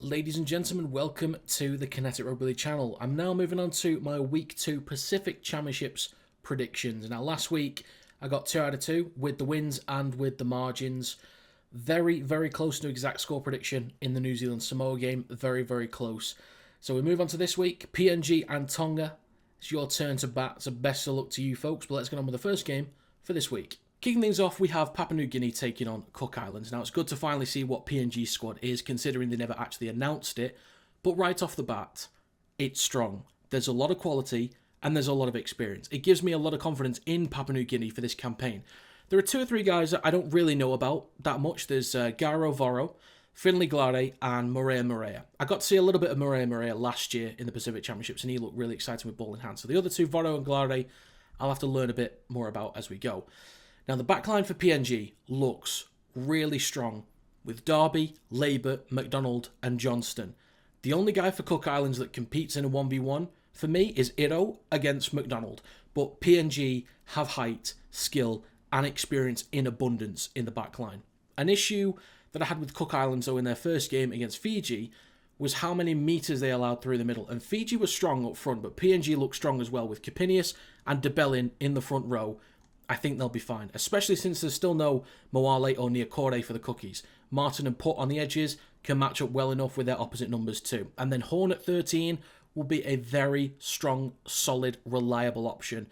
Ladies and gentlemen, welcome to the Kinetic Rugby League channel. I'm now moving on to my Week 2 Pacific Championships predictions. Now, last week, I got 2 out of 2 with the wins and with the margins. Very, very close to exact score prediction in the New Zealand Samoa game. Very, very close. So we move on to this week. PNG and Tonga. It's your turn to bat, so best of luck to you folks. But let's get on with the first game for this week. Kicking things off, we have Papua New Guinea taking on Cook Islands. Now, it's good to finally see what PNG's squad is, considering they never actually announced it. But right off the bat, it's strong. There's a lot of quality, and there's a lot of experience. It gives me a lot of confidence in Papua New Guinea for this campaign. There are 2 or 3 guys that I don't really know about that much. There's Garo Voro, Finley Glade, and Morea. I got to see a little bit of Morea last year in the Pacific Championships, and he looked really exciting with ball in hand. So the other 2, Voro and Glade, I'll have to learn a bit more about as we go. Now, the backline for PNG looks really strong with Darby, Labour, McDonald and Johnston. The only guy for Cook Islands that competes in a 1v1 for me is Iro against McDonald. But PNG have height, skill and experience in abundance in the backline. An issue that I had with Cook Islands, though, in their first game against Fiji was how many metres they allowed through the middle. And Fiji was strong up front, but PNG looked strong as well with Capinius and DeBellin in the front row. I think they'll be fine, especially since there's still no Moale or Niokore for the Cookies. Martin and Putt on the edges can match up well enough with their opposite numbers too. And then Horn at 13 will be a very strong, solid, reliable option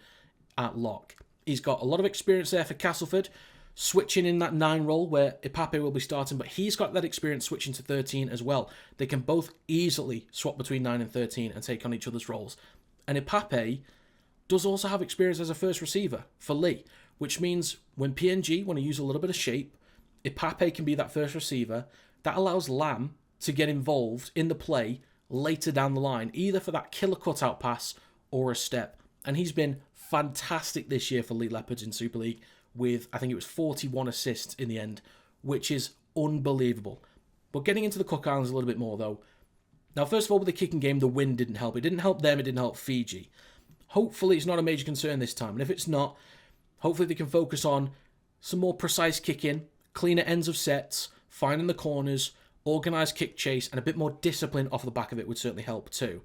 at lock. He's got a lot of experience there for Castleford, switching in that 9 role where Ipape will be starting, but he's got that experience switching to 13 as well. They can both easily swap between 9 and 13 and take on each other's roles. And Ipape does also have experience as a first receiver for Lee, which means when PNG want to use a little bit of shape, Ipape can be that first receiver. That allows Lam to get involved in the play later down the line, either for that killer cutout pass or a step. And he's been fantastic this year for Lee Leopards in Super League with, I think it was 41 assists in the end, which is unbelievable. But getting into the Cook Islands a little bit more though. Now, first of all, with the kicking game, the wind didn't help. It didn't help them, it didn't help Fiji. Hopefully it's not a major concern this time. And if it's not, hopefully they can focus on some more precise kicking, cleaner ends of sets, finding the corners, organised kick chase, and a bit more discipline off the back of it would certainly help too.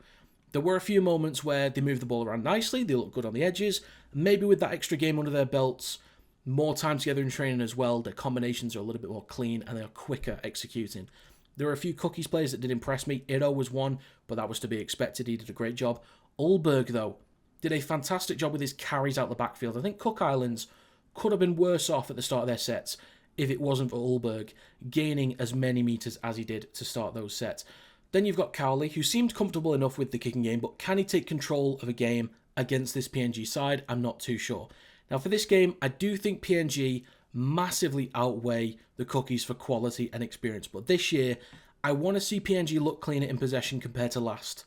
There were a few moments where they moved the ball around nicely, they looked good on the edges, maybe with that extra game under their belts, more time together in training as well, their combinations are a little bit more clean and they are quicker executing. There were a few Cookies players that did impress me. Iro was one, but that was to be expected. He did a great job. Ulberg, though, did a fantastic job with his carries out the backfield. I think Cook Islands could have been worse off at the start of their sets if it wasn't for Ulberg gaining as many metres as he did to start those sets. Then you've got Cowley, who seemed comfortable enough with the kicking game, but can he take control of a game against this PNG side? I'm not too sure. Now, for this game, I do think PNG massively outweigh the Cookies for quality and experience, but this year, I want to see PNG look cleaner in possession compared to last.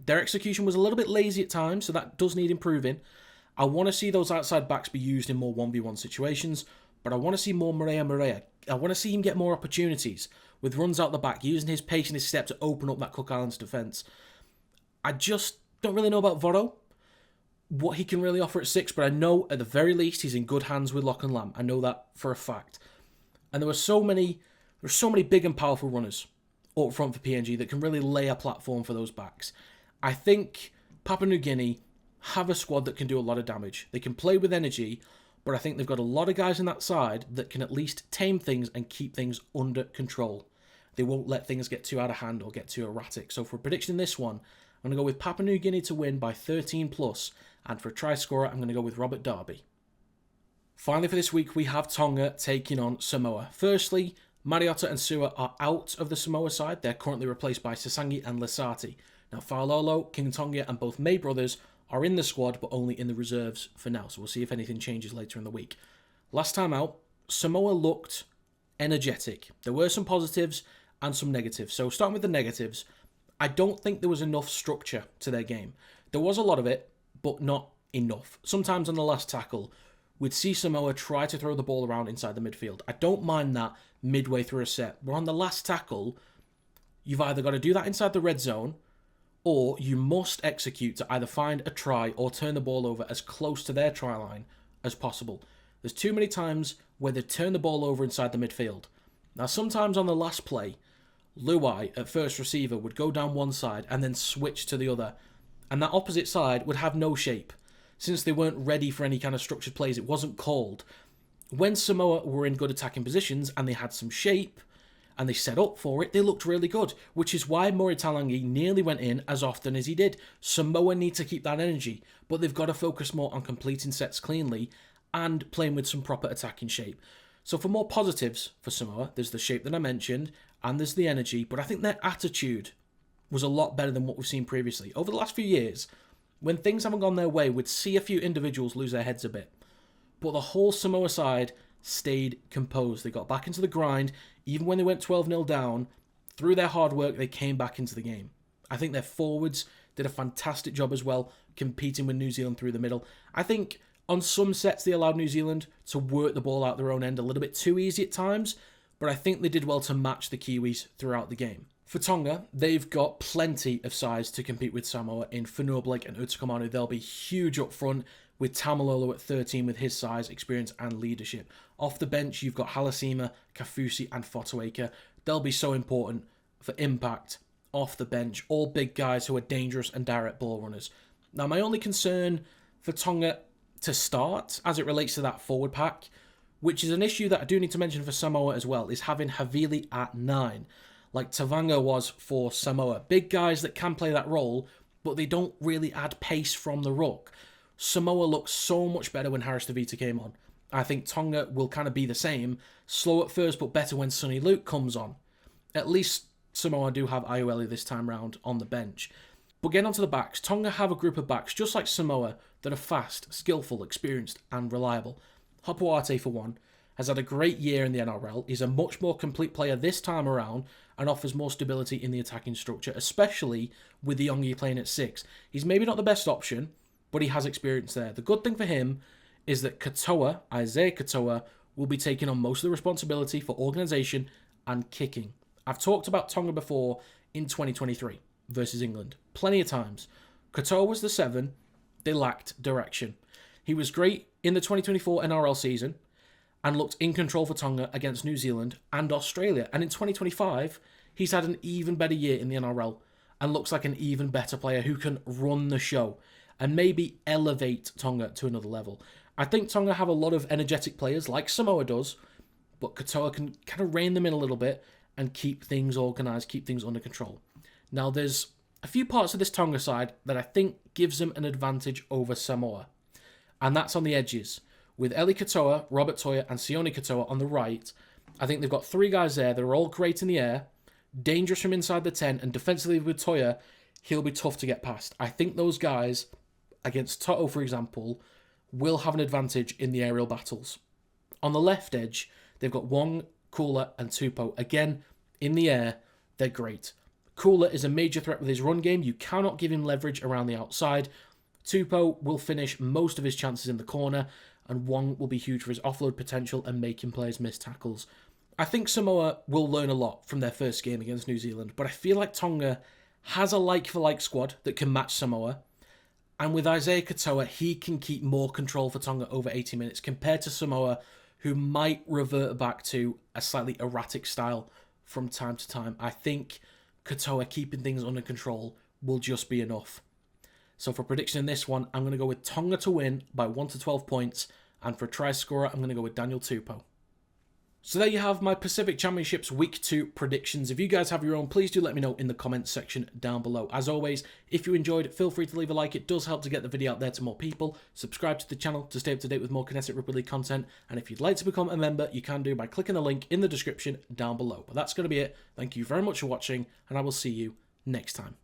Their execution was a little bit lazy at times, so that does need improving. I want to see those outside backs be used in more 1v1 situations, but I want to see more Morea. I want to see him get more opportunities with runs out the back, using his pace and his step to open up that Cook Islands defence. I just don't really know about Voro, what he can really offer at 6, but I know at the very least he's in good hands with Lachlan Lamb. I know that for a fact. And there were so many big and powerful runners up front for PNG that can really lay a platform for those backs. I think Papua New Guinea have a squad that can do a lot of damage. They can play with energy, but I think they've got a lot of guys on that side that can at least tame things and keep things under control. They won't let things get too out of hand or get too erratic. So for a prediction in this one, I'm going to go with Papua New Guinea to win by 13+, and for a try scorer, I'm going to go with Robert Darby. Finally for this week, we have Tonga taking on Samoa. Firstly, Mariota and Sua are out of the Samoa side. They're currently replaced by Sasangi and Lesati. Now, Faololo, King Tonga and both May brothers are in the squad, but only in the reserves for now. So we'll see if anything changes later in the week. Last time out, Samoa looked energetic. There were some positives and some negatives. So starting with the negatives, I don't think there was enough structure to their game. There was a lot of it, but not enough. Sometimes on the last tackle, we'd see Samoa try to throw the ball around inside the midfield. I don't mind that midway through a set. But on the last tackle, you've either got to do that inside the red zone, or you must execute to either find a try or turn the ball over as close to their try line as possible. There's too many times where they turn the ball over inside the midfield. Now, sometimes on the last play, Luai at first receiver would go down one side and then switch to the other. And that opposite side would have no shape. Since they weren't ready for any kind of structured plays, it wasn't called. When Samoa were in good attacking positions and they had some shape and they set up for it, they looked really good, which is why Murray Talangi nearly went in as often as he did. Samoa need to keep that energy, but they've got to focus more on completing sets cleanly and playing with some proper attacking shape. So for more positives for Samoa, there's the shape that I mentioned and there's the energy, but I think their attitude was a lot better than what we've seen previously. Over the last few years, when things haven't gone their way, we'd see a few individuals lose their heads a bit. But the whole Samoa side stayed composed. They got back into the grind. Even when they went 12-0 down, through their hard work, they came back into the game. I think their forwards did a fantastic job as well, competing with New Zealand through the middle. I think on some sets, they allowed New Zealand to work the ball out their own end a little bit too easy at times, but I think they did well to match the Kiwis throughout the game. For Tonga, they've got plenty of size to compete with Samoa in Fonua Blake and Utakamanu. They'll be huge up front with Tamalolo at 13 with his size, experience and leadership. Off the bench, you've got Halasima, Kafusi and Fotuaika. They'll be so important for impact off the bench. All big guys who are dangerous and direct ball runners. Now, my only concern for Tonga to start, as it relates to that forward pack, which is an issue that I do need to mention for Samoa as well, is having Havili at 9. Like Tavanga was for Samoa. Big guys that can play that role, but they don't really add pace from the ruck. Samoa looked so much better when Harris Tavita came on. I think Tonga will kind of be the same. Slow at first, but better when Sonny Luke comes on. At least Samoa do have Aiueli this time round on the bench. But getting onto the backs, Tonga have a group of backs, just like Samoa, that are fast, skillful, experienced and reliable. Hopoate, for one, has had a great year in the NRL. He's a much more complete player this time around and offers more stability in the attacking structure, especially with the Yongi playing at 6. He's maybe not the best option, but he has experience there. The good thing for him is that Isaiah Katoa, will be taking on most of the responsibility for organisation and kicking. I've talked about Tonga before in 2023 versus England, plenty of times. Katoa was the 7, they lacked direction. He was great in the 2024 NRL season and looked in control for Tonga against New Zealand and Australia. And in 2025, he's had an even better year in the NRL and looks like an even better player who can run the show and maybe elevate Tonga to another level. I think Tonga have a lot of energetic players like Samoa does, but Katoa can kind of rein them in a little bit and keep things organised, keep things under control. Now, there's a few parts of this Tonga side that I think gives them an advantage over Samoa, and that's on the edges. With Eli Katoa, Robert Toya and Sione Katoa on the right, I think they've got 3 guys there that are all great in the air, dangerous from inside the 10, and defensively with Toya, he'll be tough to get past. I think those guys, against Toto, for example, will have an advantage in the aerial battles. On the left edge, they've got Wong, Kula and Tupou. Again, in the air, they're great. Kula is a major threat with his run game. You cannot give him leverage around the outside. Tupou will finish most of his chances in the corner, and Wong will be huge for his offload potential and making players miss tackles. I think Samoa will learn a lot from their first game against New Zealand, but I feel like Tonga has a like-for-like squad that can match Samoa. And with Isaiah Katoa, he can keep more control for Tonga over 80 minutes compared to Samoa, who might revert back to a slightly erratic style from time to time. I think Katoa keeping things under control will just be enough. So for prediction in this one, I'm going to go with Tonga to win by 1 to 12 points. And for try scorer, I'm going to go with Daniel Tupou. So there you have my Pacific Championships Week 2 predictions. If you guys have your own, please do let me know in the comments section down below. As always, if you enjoyed, feel free to leave a like. It does help to get the video out there to more people. Subscribe to the channel to stay up to date with more Kinetic Rugby League content. And if you'd like to become a member, you can do by clicking the link in the description down below. But that's going to be it. Thank you very much for watching, and I will see you next time.